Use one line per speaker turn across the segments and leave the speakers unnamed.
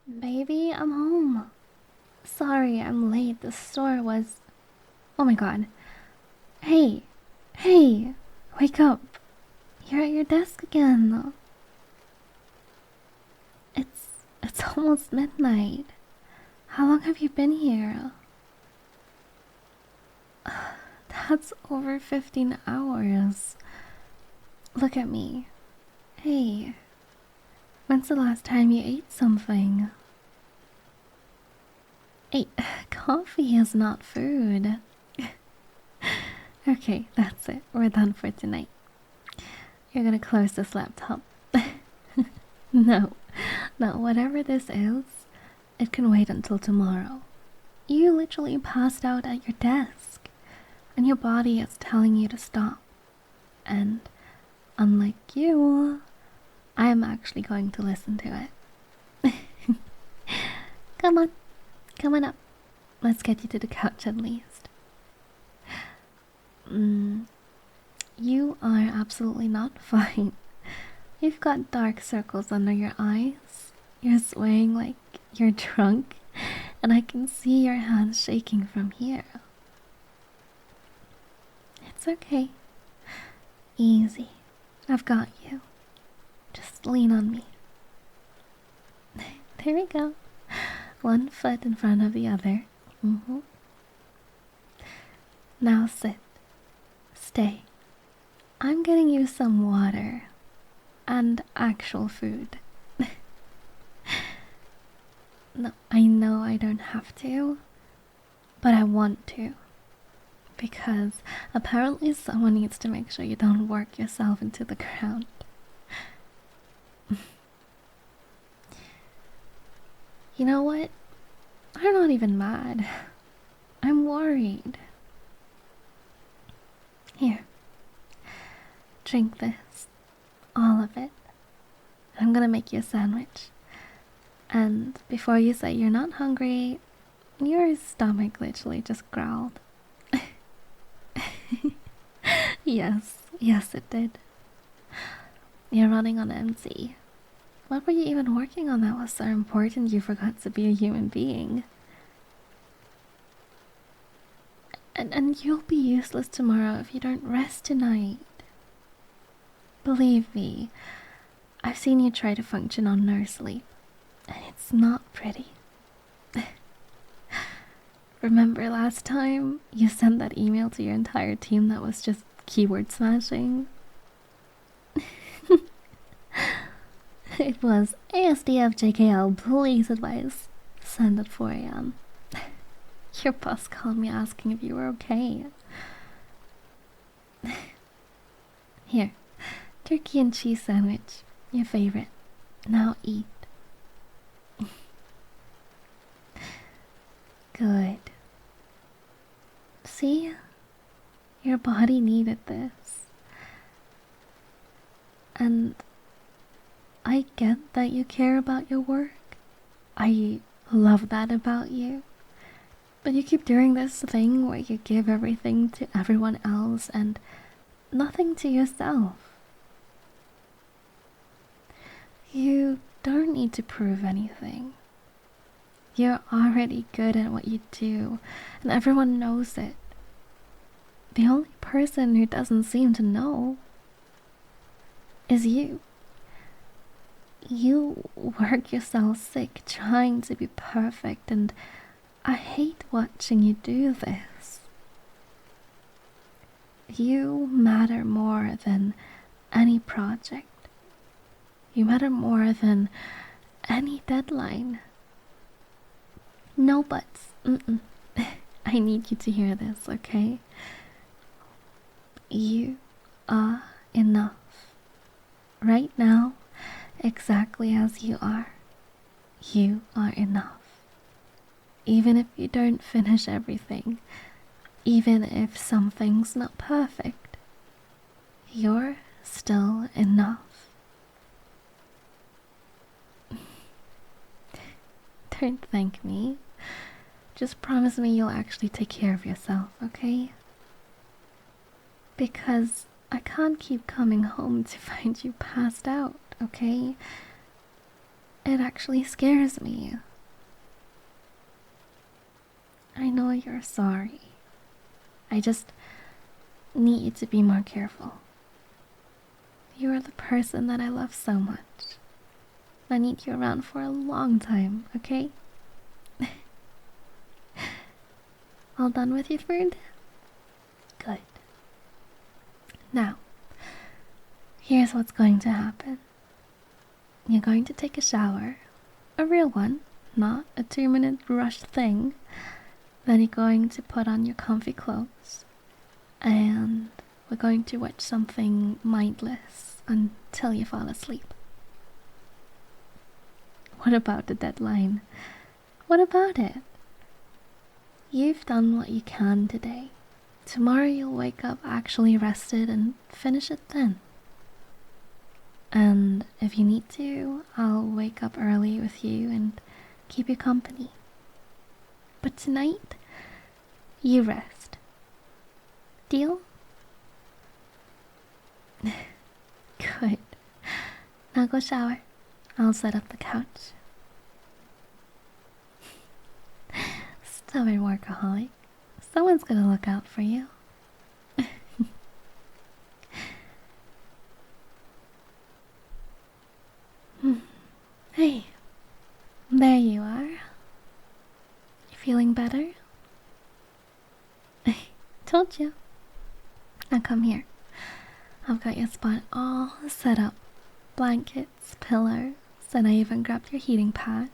Baby, I'm home. Sorry, I'm late. The store was. Oh my god. Hey! Hey! Wake up! You're at your desk again. It's almost midnight. How long have you been here? That's over 15 hours. Look at me. Hey, when's the last time you ate something? Hey, coffee is not food. Okay, that's it. We're done for tonight. You're gonna close this laptop. No, whatever this is, it can wait until tomorrow. You literally passed out at your desk, and your body is telling you to stop. And unlike you, I am actually going to listen to it. Come on, come on up. Let's get you to the couch at least. You are absolutely not fine. You've got dark circles under your eyes. You're swaying like you're drunk, and I can see your hands shaking from here. It's okay. Easy. I've got you. Just lean on me. There we go. One foot in front of the other. Now sit. Stay. I'm getting you some water. And actual food. No, I know I don't have to. But I want to. Because apparently someone needs to make sure you don't work yourself into the ground. You know what? I'm not even mad. I'm worried. Here. Drink this. All of it. I'm gonna make you a sandwich. And before you say you're not hungry, your stomach literally just growled. Yes, it did. You're running on empty. What were you even working on that was so important you forgot to be a human being? And you'll be useless tomorrow if you don't rest tonight. Believe me, I've seen you try to function on no sleep, and it's not pretty. Remember last time you sent that email to your entire team that was just keyword smashing? It was ASDFJKL, please advise. Send at 4 a.m. Your boss called me asking if you were okay. Here, turkey and cheese sandwich, your favorite. Now eat. Good. See? Your body needed this. And I get that you care about your work. I love that about you. But you keep doing this thing where you give everything to everyone else and nothing to yourself. You don't need to prove anything. You're already good at what you do, and everyone knows it. The only person who doesn't seem to know is you. You work yourself sick trying to be perfect, and I hate watching you do this. You matter more than any project. You matter more than any deadline. No buts. I need you to hear this, okay? You are enough. Right now, exactly as you are. You are enough. Even if you don't finish everything, even if something's not perfect, you're still enough. Don't thank me. Just promise me you'll actually take care of yourself, okay? Because I can't keep coming home to find you passed out, okay? It actually scares me. I know you're sorry. I just need you to be more careful. You are the person that I love so much. I need you around for a long time, okay? All done with your food? Good. Now, here's what's going to happen. You're going to take a shower, a real one, not a 2-minute rush thing. Then you're going to put on your comfy clothes, and we're going to watch something mindless until you fall asleep. What about the deadline? What about it? You've done what you can today. Tomorrow you'll wake up actually rested and finish it then. And if you need to, I'll wake up early with you and keep you company. But tonight, you rest. Deal? Good. Now go shower. I'll set up the couch. Stubborn workaholic. Someone's gonna look out for you. Hey, there you are. You feeling better? Told you. Now come here. I've got your spot all set up. Blankets, pillows, and I even grabbed your heating pad.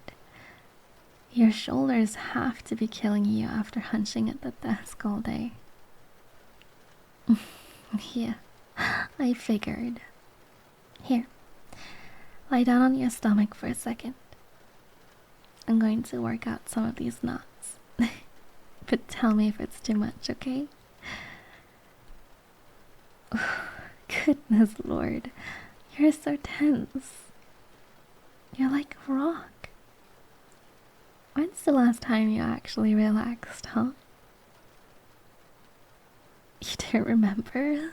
Your shoulders have to be killing you after hunching at the desk all day. Yeah, I figured. Here, lie down on your stomach for a second. I'm going to work out some of these knots. But tell me if it's too much, okay? Goodness Lord, you're so tense. You're like a rock. When's the last time you actually relaxed, huh? You don't remember?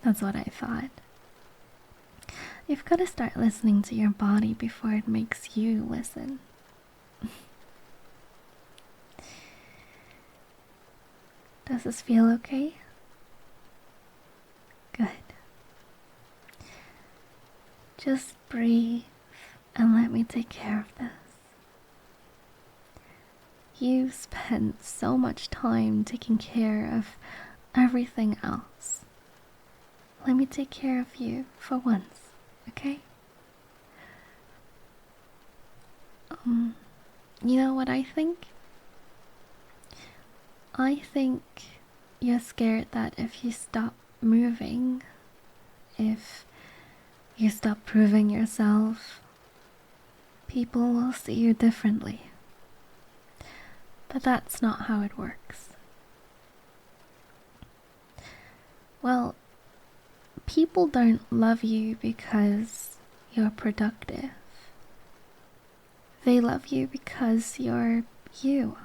That's what I thought. You've got to start listening to your body before it makes you listen. Does this feel okay? Good. Just breathe and let me take care of this. You've spent so much time taking care of everything else. Let me take care of you for once, okay? You know what I think? I think you're scared that if you stop moving, if you stop proving yourself, people will see you differently. But that's not how it works. Well, people don't love you because you're productive. They love you because you're you.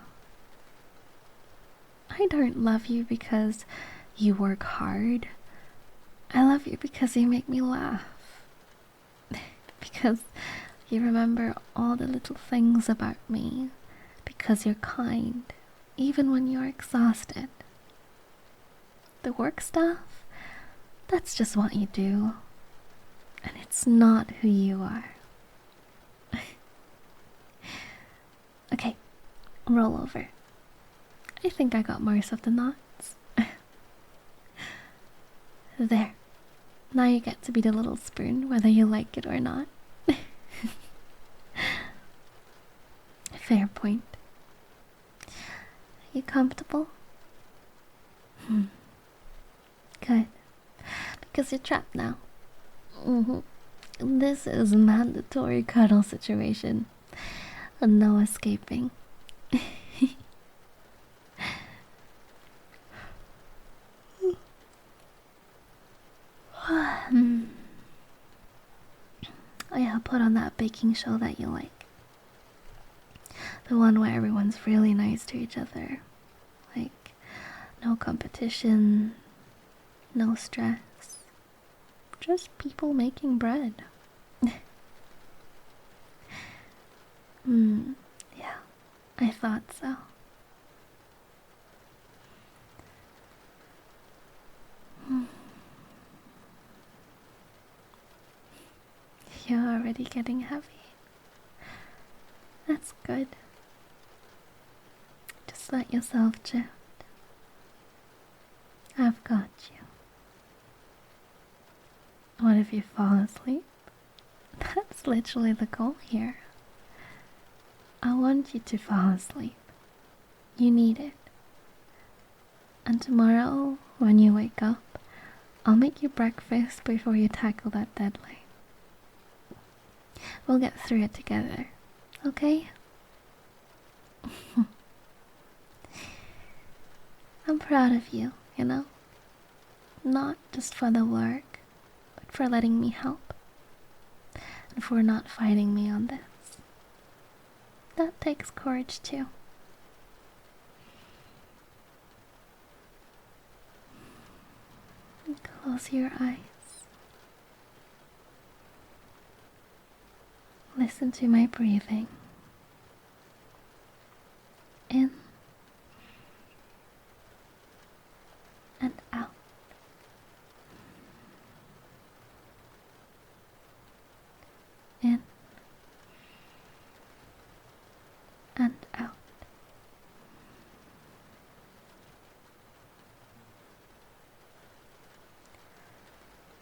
I don't love you because you work hard. I love you because you make me laugh. Because you remember all the little things about me. Because you're kind, even when you're exhausted. The work stuff, that's just what you do. And it's not who you are. Okay, roll over. I think I got most of the knots. There. Now you get to be the little spoon, whether you like it or not. Fair point. You comfortable? Good. Because you're trapped now. This is a mandatory cuddle situation. And no escaping. I'll put on that baking show that you like. The one where everyone's really nice to each other. Like, no competition, no stress. Just people making bread. thought so. You're already getting heavy. That's good. Just let yourself drift. I've got you. What if you fall asleep? That's literally the goal here. I want you to fall asleep. You need it. And tomorrow, when you wake up, I'll make you breakfast before you tackle that deadline. We'll get through it together, okay? I'm proud of you, you know? Not just for the work, but for letting me help. And for not fighting me on this. That takes courage too. And close your eyes. Listen to my breathing. In and out. In and out.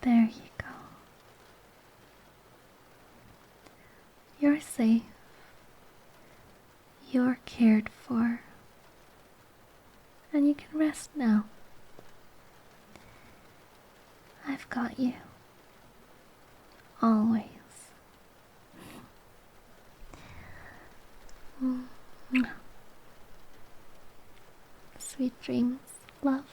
There you go. You're safe. You're cared for. And you can rest now. I've got you. Always. Sweet dreams, love.